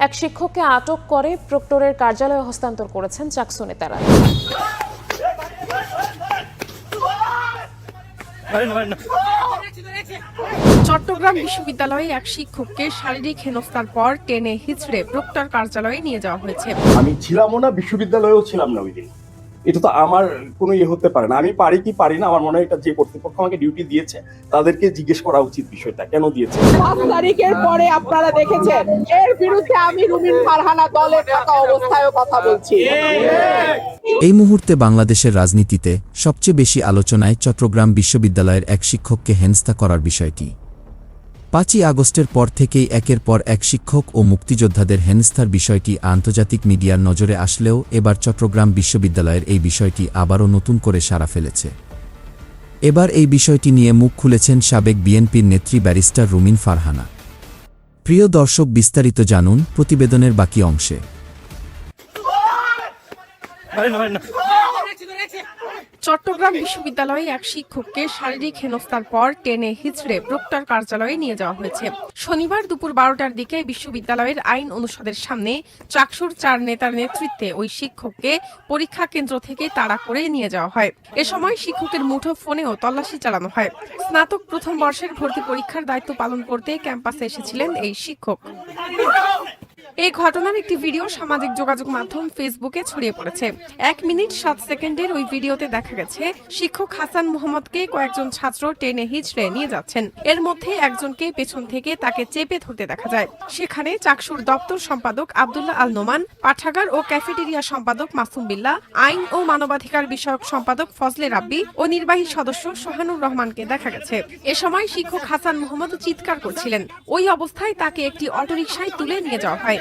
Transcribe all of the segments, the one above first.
এক শিক্ষককে আটক করে প্রক্টরের কার্যালয়ে হস্তান্তর করেছেন চাকসু নেতারা। চট্টগ্রাম বিশ্ববিদ্যালয়ে এক শিক্ষককে শারীরিক হেনস্থার পর টেনে হিচড়ে প্রক্টর কার্যালয়ে নিয়ে যাওয়া হয়েছে। আমি ছিলামও না, বিশ্ববিদ্যালয়েও ছিলাম না ওই দিন। এটা তো আমার কোনো হতে পারে না। আমি পারি কি পারি না, আমার মনে হয় এটা যে কর্তৃপক্ষ আমাকে ডিউটি দিয়েছে তাদেরকে জিজ্ঞেস করা উচিত বিষয়টা কেন দিয়েছে। 5 তারিখের পরে আপনারা দেখেছেন এর বিরুদ্ধে আমি রুমিন ফারহানা দলে থাকা অবস্থায় কথা বলছি। এই মুহূর্তে বাংলাদেশের রাজনীতিতে সবচেয়ে বেশি আলোচনায় চট্টগ্রাম বিশ্ববিদ্যালয়ের এক শিক্ষককে হেনস্থা করার বিষয়টি। 5ই আগস্টের পর থেকেই একের পর এক শিক্ষক ও মুক্তিযোদ্ধাদের হেনস্থার বিষয়টি আন্তর্জাতিক মিডিয়ার নজরে আসলেও এবার চট্টগ্রাম বিশ্ববিদ্যালয়ের এই বিষয়টি আবারও নতুন করে সাড়া ফেলেছে। এবার এই বিষয়টি নিয়ে মুখ খুলেছেন সাবেক বিএনপির নেত্রী ব্যারিস্টার রুমিন ফারহানা। প্রিয় দর্শক, বিস্তারিত জানুন প্রতিবেদনের বাকি অংশে। চট্টগ্রাম বিশ্ববিদ্যালয়ে এক শিক্ষককে শারীরিক হেনস্থার পর টেনে হিচড়ে প্রক্টর কার্যালয়ে নিয়ে যাওয়া হয়েছে। শনিবার দুপুর 12টার দিকে বিশ্ববিদ্যালয়ের আইন অনুষদের সামনে চাকসুর 4 নেতার নেতৃত্বে ওই শিক্ষককে পরীক্ষা কেন্দ্র থেকে তাড়া করে নিয়ে যাওয়া হয়। এ সময় শিক্ষকের মুঠো ফোনেও তল্লাশি চালানো হয়। স্নাতক প্রথম বর্ষের ভর্তি পরীক্ষার দায়িত্ব পালন করতে ক্যাম্পাসে এসেছিলেন এই শিক্ষক। এই ঘটনার একটি ভিডিও সামাজিক যোগাযোগ মাধ্যম ফেসবুকে ছড়িয়ে পড়েছে। 1 মিনিট 7 সেকেন্ডের ওই ভিডিওতে দেখা গেছে শিক্ষক হাসান মোহাম্মদকে কয়েকজন ছাত্র টেনে হিচড়ে নিয়ে যাচ্ছেন। এর মধ্যে একজনকে পেছন থেকে তাকে চেপে ধরতে দেখা যায়। সেখানে চাকসুর দপ্তর সম্পাদক আব্দুল্লাহ আল নোমান, পাঠাগার ও ক্যাফেটেরিয়া সম্পাদক মাসুম বিল্লাহ, আইন ও মানবাধিকার বিষয়ক সম্পাদক ফজলে রাব্বি ও নির্বাহী সদস্য সোহানুর রহমানকে দেখা গেছে। এ সময় শিক্ষক হাসান মোহাম্মদ চিৎকার করছিলেন। ওই অবস্থায় তাকে একটি অটোরিকশায় তুলে নিয়ে যাওয়া হয়।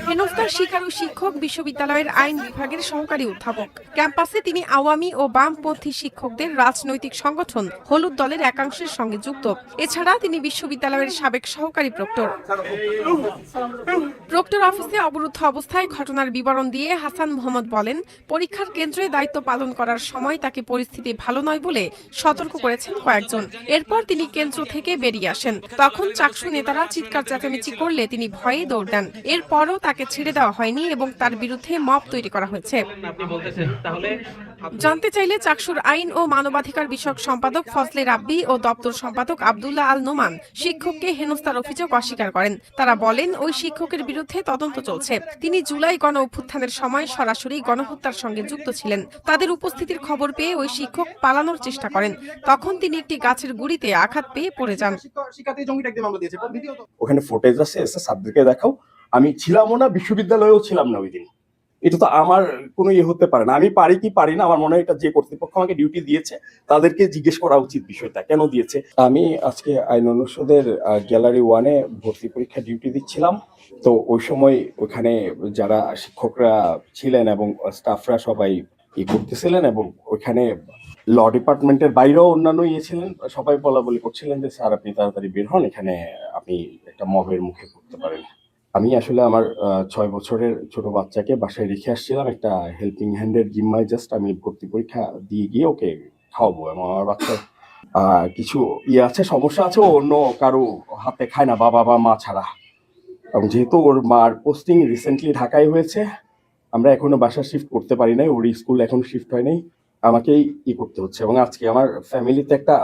হেনস্থার শিকার ও শিক্ষক বিশ্ববিদ্যালয়ের আইন বিভাগের সহকারী অধ্যাপক। ক্যাম্পাসে তিনি আওয়ামী ও বামপন্থী শিক্ষকদের রাজনৈতিক সংগঠন হলুদ দলের একাংশের সঙ্গে যুক্ত। এছাড়া তিনি বিশ্ববিদ্যালয়ের সাবেক সহকারী প্রক্টর। প্রক্টর অফিসে অবরুদ্ধ অবস্থায় ঘটনার বিবরণ দিয়ে হাসান মোহাম্মদ বলেন, পরীক্ষার কেন্দ্রে দায়িত্ব পালন করার সময় তাকে পরিস্থিতি ভালো নয় বলে সতর্ক করেছেন কয়েকজন। এরপর তিনি কেন্দ্র থেকে বেরিয়ে আসেন। তখন চাকসু নেতারা চিৎকার চেঁচামেচি করলে তিনি ভয়ে দৌড় দেন। এরপরও তাকে ছেড়ে দেওয়া হয়নি এবং তার বিরুদ্ধে মব তৈরি করা হয়েছে। জানতে চাইলে চাকসুর আইন ও মানবাধিকার বিষয়ক সম্পাদক ফজলে রাব্বি ও দপ্তর সম্পাদক আব্দুল্লাহ আল নোমান শিক্ষককে হেনস্থার অভিযোগ অস্বীকার করেন। তারা বলেন, ওই শিক্ষকের বিরুদ্ধে তদন্ত চলছে। তিনি জুলাই গণ অভ্যুত্থানের সময় সরাসরি গণহত্যার সঙ্গে যুক্ত ছিলেন। তাদের উপস্থিতির খবর পেয়ে ওই শিক্ষক পালানোর চেষ্টা করেন। তখন তিনি একটি গাছের গুড়িতে আঘাত পেয়ে পড়ে যান। ওখানে ফুটেজ আছে, সাবজেক্টে দেখাও। আমি ছিলামও না, বিশ্ববিদ্যালয়েও ছিলাম না ওই দিন। এটা তো আমার কোনো হতে পারে না। আমি পারি কি পারি না, আমার মনে হয় এটা যে কর্তৃপক্ষ আমাকে ডিউটি দিয়েছে তাদেরকে জিজ্ঞেস করা উচিত বিষয়টা কেন দিয়েছে। আমি আজকে আইন অনুষদের গ্যালারি 1-এ ভর্তি পরীক্ষা ডিউটি দিচ্ছিলাম। তো ওই সময় ওখানে যারা শিক্ষকরা ছিলেন এবং স্টাফরা সবাই করতেছিলেন এবং ওইখানে ল ডিপার্টমেন্টের বাইরেও অন্যান্য ছিলেন, সবাই বলা বলি করছিলেন যে স্যার আপনি তাড়াতাড়ি বের হন, এখানে আপনি একটা মবের মুখে পড়তে পারেন। আমি আসলে আমার 6 বছরের ছোট বাচ্চাকে বাসায় রেখে আসছিলাম একটা হেল্পিং হ্যান্ডের জিম্মায়। জাস্ট আমি ভর্তি পরীক্ষা দিয়ে গিয়ে ওকে খাওয়াবো এবং আমার বাচ্চার কিছু আছে, সমস্যা আছে, ও অন্য কারো হাতে খায় না, বাবা বা মা ছাড়া। এবং যেহেতু ওর মার পোস্টিং রিসেন্টলি ঢাকায় হয়েছে, আমরা এখনো বাসা শিফট করতে পারি নাই, ওর স্কুল এখনো শিফট হয় নাই, আমাকেই করতে হচ্ছে। এবং আজকে আমার ফ্যামিলিতে একটা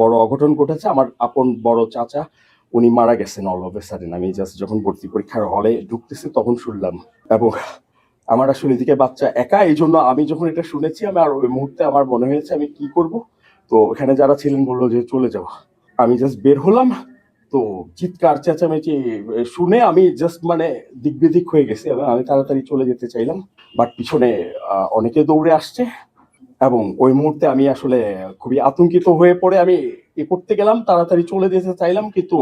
বড় অঘটন ঘটেছে। আমার আপন বড় চাচা উনি মারা গেছেন অল অফ এ সাডেন। আমি জাস্ট যখন ভর্তি পরীক্ষার হলে ঢুকতেছি তখন শুনলাম। এবং আমার আসলে এদিকে বাচ্চা একা, এই জন্য আমি যখন এটা শুনেছি আমি আর ওই মুহূর্তে আমার মনে হয়েছে আমি কি করব। তো এখানে যারা ছিলেন বললো যে চলে যাও। আমি জাস্ট বের হলাম, তো চিৎকার চেঁচামেচি শুনে আমি জাস্ট মানে দিকবিদিক হয়ে গেছি এবং আমি তাড়াতাড়ি চলে যেতে চাইলাম, বাট পিছনে অনেকে দৌড়ে আসছে এবং ওই মুহূর্তে আমি আসলে খুবই আতঙ্কিত হয়ে পড়ে আমি করতে গেলাম, তাড়াতাড়ি চলে যেতে চাইলাম। কিন্তু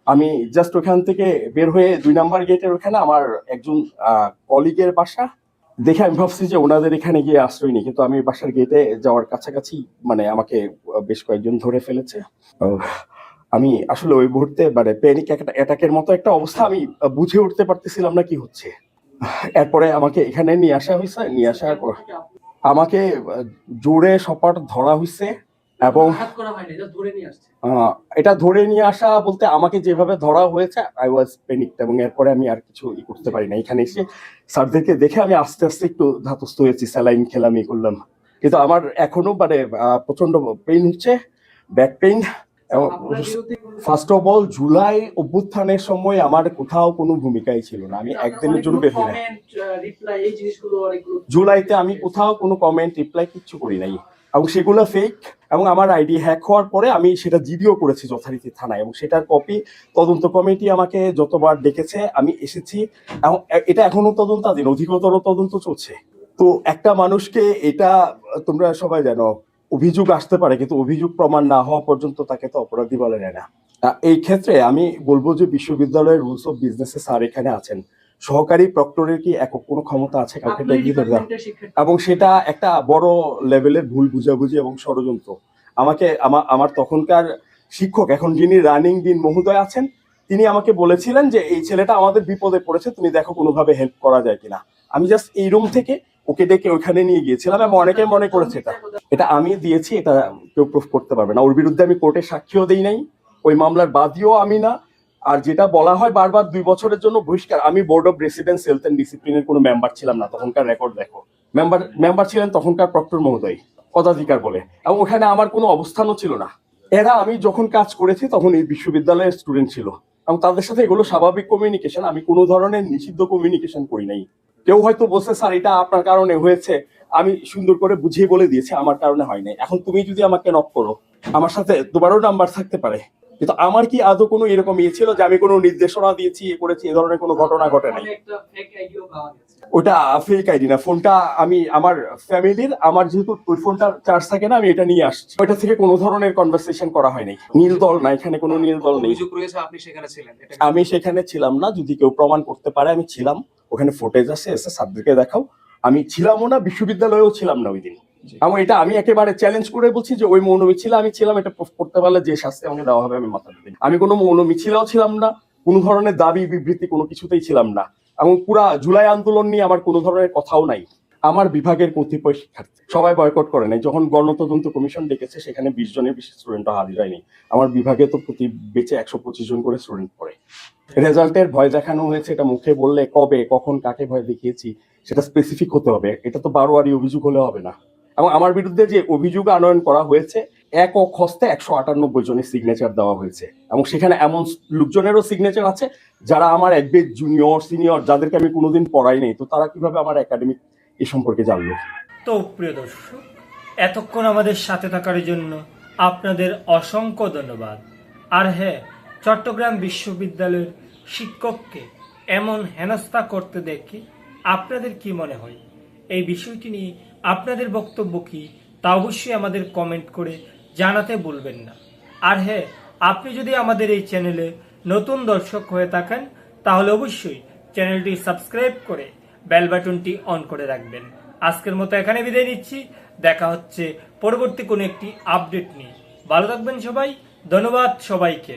আমি জাস্ট ওখান থেকে বের হয়ে 2 নাম্বার গেটের ওখানে আমার একজন কলিগের বাসা দেখে আমি ভাবছি যে ওনাদের এখানে গিয়ে আশ্রয় নিই, কিন্তু আমি বাসার গেটে যাওয়ার কাছাকাছি মানে আমাকে বেশ কয়েকজন ধরে ফেলেছে। আমি আসলে ওই মুহূর্তে মানে প্যানিক অ্যাটাকের মতো একটা অবস্থা, আমি বুঝে উঠতে পারতেছিলাম না কি হচ্ছে। এরপরে আমাকে এখানে নিয়ে আসা হয়েছে, নিয়ে আসার পর আমাকে জোরে সপাট ধরা হয়েছে এবং আঘাত করা হয়নি, এটা ধরে নিয়ে আসছে। এটা ধরে নিয়ে আসা বলতে আমাকে যেভাবে ধরা হয়েছে আই ওয়াজ প্যানিকড, এবং এরপরে আমি আর কিছু করতে পারি না। এখানে এসে স্যারদেরকে দেখে আমি আস্তে আস্তে একটু ধাতস্থ হয়েছি, স্যালাইন খেলাম, করলাম, কিন্তু আমার এখনো মানে প্রচন্ড পেইন হচ্ছে, ব্যাক পেইন। এবং আপনার বিরুদ্ধে কোনো- ফার্স্ট অফ অল জুলাই অভ্যুত্থানের সময় আমার কোথাও কোনো ভূমিকাই ছিল না, আমি একদিনের জন্য বের হই না। কমেন্ট, রিপ্লাই, এই জিনিসগুলো অনেকগুলো জুলাইতে আমি কোথাও কোনো কমেন্ট রিপ্লাই কিচ্ছু করি নাই, এবং সেগুলো ফেক। এবং আমার আইডি হ্যাক হওয়ার পরে আমি সেটা জিডিও করেছি যথারীতি থানায়, এবং সেটার কপি তদন্ত কমিটি আমাকে যতবার ডেকেছে আমি এসেছি, এবং এটা এখনো তদন্তাধীন, অধিকতর তদন্ত চলছে। তো একটা মানুষকে, এটা তোমরা সবাই জানো, অভিযোগ আসতে পারে কিন্তু অভিযোগ প্রমাণ না হওয়া পর্যন্ত তাকে তো অপরাধী বলে নেয় না। এই ক্ষেত্রে আমি বলবো যে বিশ্ববিদ্যালয়ের রুলস অফ বিজনেসে স্যার এখানে আছেন, সহকারী প্রক্টরের কি একক কোনো ক্ষমতা আছে কাউকে আপনার ডেকে ধরে দেওয়া? ডিপার্টমেন্টের শিক্ষার্থী। এবং সেটা একটা বড় লেভেলের ভুল বুঝাবুঝি এবং ষড়যন্ত্র। আমাকে আমার তখনকার শিক্ষক, এখন যিনি রানিং ডিন মহোদয় আছেন, তিনি আমাকে বলেছিলেন যে এই ছেলেটা আমাদের বিপদে পড়েছে, তুমি দেখো কোনোভাবে হেল্প করা যায় কিনা। আমি জাস্ট এই রুম থেকে ওকে ডেকে ওইখানে নিয়ে গিয়েছিলাম, এবং অনেকে মনে করেছে এটা আমি দিয়েছি, এটা কেউ প্রুফ করতে পারবে না। ওর বিরুদ্ধে আমি কোর্টে সাক্ষীও দেই নাই, ওই মামলার বাদীও আমি না। আর যেটা বলা হয় বারবার 2 বছরের জন্য বহিষ্কার, আমি board of residence health and ডিসিপ্লিনের কোনো মেম্বার ছিলাম না, তখনকার রেকর্ড দেখো। মেম্বার ছিলেন তখনকার প্রক্টর মহোদয়, পদাধিকার বলে, এবং ওখানে আমার কোনো অবস্থানও ছিল না। এরা আমি যখন কাজ করেছি তখন এই বিশ্ববিদ্যালয়ের স্টুডেন্ট ছিল, এবং তাদের সাথে এগুলো স্বাভাবিক কমিউনিকেশন, আমি কোনো ধরনের নিষিদ্ধ কমিউনিকেশন করি নাই। কেউ হয়তো বলছে স্যার এটা আপনার কারণে হয়েছে, আমি সুন্দর করে বুঝিয়ে বলে দিয়েছি আমার কারণে হয় নাই। এখন তুমি যদি আমাকে নক করো, আমার সাথে তোমারও নাম্বার থাকতে পারে, কিন্তু আমার কি আদৌ কোনো এরকম ইয়ে ছিল যে আমি কোনো নির্দেশনা দিয়েছি, এ করেছি, এ ধরনের কোনো ঘটনা ঘটে নাই। একটা ফেক আইডিও পাওয়া গেছে। ওটা ফেক আইডি না, ফোনটা আমি আমার ফ্যামিলির, আমার যেহেতু ওই ফোনটা চার্জ থাকে না, আমি এটা নিয়ে আসছি। ওইটা থেকে কোনো ধরনের কনভারসেশন করা হয় নাই। নীল দল না, এখানে কোনো নীল দল নেই। অভিযোগ রয়েছে আপনি সেখানে ছিলেন, এটা আমি সেখানে ছিলাম না, যদি কেউ প্রমাণ করতে পারে আমি ছিলাম, ওখানে ফুটেজ আছে, এসে সাবজেক্টকে দেখাও। আমি ছিলামও না, বিশ্ববিদ্যালয়েও ছিলাম না ওই দিন। এবং এটা আমি একেবারে চ্যালেঞ্জ করে বলছি যে ওই মৌন মিছিলে আমি ছিলাম, এটা প্রুফ করতে পারলে যে শাস্তি আমাকে দেওয়া হবে আমি মাথা দিই। আমি কোনো মৌন মিছিলেও ছিলাম না, কোনো ধরনের দাবি বিবৃতি কোনো কিছুতেই ছিলাম না, এবং পুরা জুলাই আন্দোলন নিয়ে আমার কোনো ধরনের কথাও নাই। আমার বিভাগের কতিপয় শিক্ষার্থী সবাই বয়কট করে নাই। যখন গণতদন্ত কমিশন ডেকেছে সেখানে 20 জনের বেশি স্টুডেন্টরা হাজির হয়নি। আমার বিভাগে তো প্রতি বেচে 125 জন করে স্টুডেন্ট পড়ে। রেজাল্টের ভয় দেখানো হয়েছে, এটা মুখে বললে কবে কখন কাকে ভয় দেখিয়েছি সেটা স্পেসিফিক হতে হবে, এটা তো বারোয়ারি অভিযোগ হলে হবে না। এবং আমার বিরুদ্ধে যে অভিযোগ আনয়ন করা হয়েছে, একক হস্তে 198 জনের সিগনেচার দেওয়া হয়েছে, এবং সেখানে এমন লোকজনেরও সিগনেচার আছে যারা আমার এক বেদ জুনিয়র সিনিয়র, যাদেরকে আমি কোনোদিন পড়াই নাই। তো তারা কিভাবে আমার একাডেমিক এ সম্পর্কে জানলো? তো প্রিয় দর্শক, এতক্ষণ আমাদের সাথে থাকার জন্য আপনাদের অসংখ্য ধন্যবাদ। আর হ্যাঁ, চট্টগ্রাম বিশ্ববিদ্যালয়ের শিক্ষককে এমন হেনস্থা করতে দেখে আপনাদের কি মনে হয়? এই বিষয়টি নিয়ে আপনাদের বক্তব্য কি তা অবশ্যই আমাদের কমেন্ট করে জানাতে ভুলবেন না। আর হ্যাঁ, আপনি যদি আমাদের এই চ্যানেলে নতুন দর্শক হয়ে থাকেন তাহলে অবশ্যই চ্যানেলটি সাবস্ক্রাইব করে বেল বাটনটি অন করে রাখবেন। আজকের মতো এখানে বিদায় নিচ্ছি, দেখা হচ্ছে পরবর্তী কোনো একটি আপডেট নিয়ে। ভালো থাকবেন সবাই, ধন্যবাদ সবাইকে।